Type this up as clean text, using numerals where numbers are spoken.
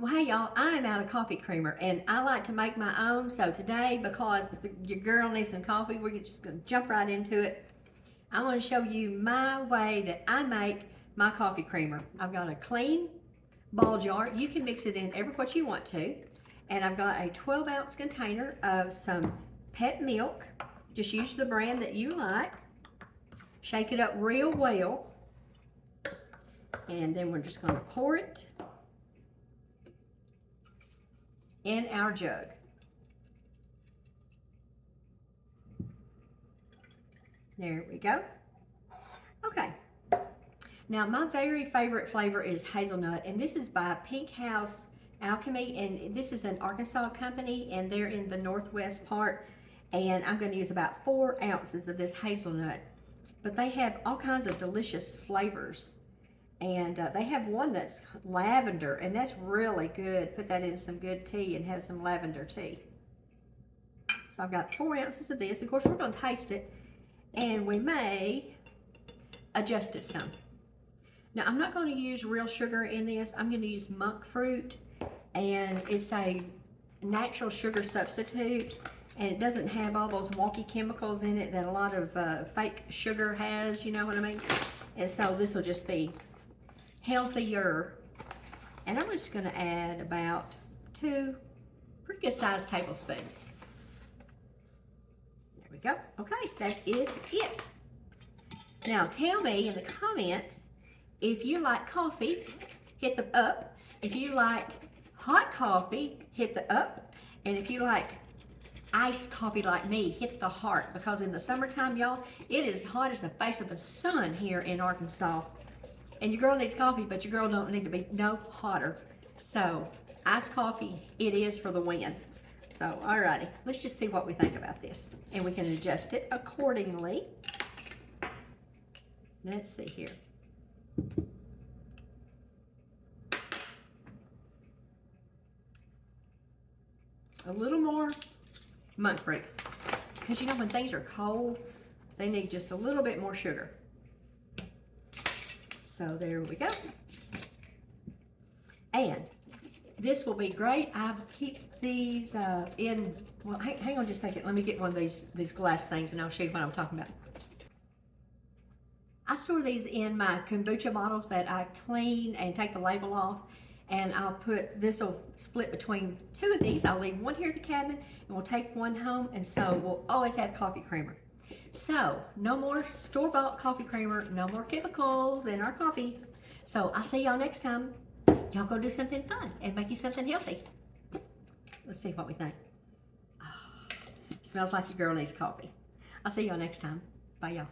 Well, hey y'all, I'm out of coffee creamer and I like to make my own. So today, because your girl needs some coffee, we're just gonna jump right into it. I want to show you my way that I make my coffee creamer. I've got a clean ball jar. You can mix it in ever what you want to. And I've got a 12-ounce container of some pet milk. Just use the brand that you like. Shake it up real well. And then we're just gonna pour it in our jug. There we go. Okay. Now my very favorite flavor is hazelnut, and this is by Pink House Alchemy, and this is an Arkansas company, and they're in the northwest part. And I'm going to use about 4 ounces of this hazelnut. But they have all kinds of delicious flavors. And they have one that's lavender, and that's really good. Put that in some good tea and have some lavender tea. So I've got 4 ounces of this. Of course, we're going to taste it, and we may adjust it some. Now, I'm not going to use real sugar in this. I'm going to use monk fruit, and it's a natural sugar substitute, and it doesn't have all those wonky chemicals in it that a lot of fake sugar has, you know what I mean? And so this will just be healthier. And I'm just going to add about 2 pretty good sized tablespoons. There we go. Okay, that is it. Now tell me in the comments if you like coffee, hit the up. If you like hot coffee, hit the up. And if you like iced coffee like me, hit the heart, because in the summertime, y'all, it is hot as the face of the sun here in Arkansas. And your girl needs coffee, but your girl don't need to be no hotter. So iced coffee, it is for the win. So alrighty, let's just see what we think about this, and we can adjust it accordingly. Let's see here. A little more monk fruit, because you know when things are cold, they need just a little bit more sugar. So there we go. And this will be great. I keep these in, well, hang on just a second. Let me get one of these glass things and I'll show you what I'm talking about. I store these in my kombucha bottles that I clean and take the label off. And I'll put, this will split between 2 of these. I'll leave one here at the cabin and we'll take one home. And so we'll always have coffee creamer. So no more store-bought coffee creamer, no more chemicals in our coffee. So I'll see y'all next time. Y'all go do something fun and make you something healthy. Let's see what we think. Oh, smells like your girl needs coffee. I'll see y'all next time. Bye y'all.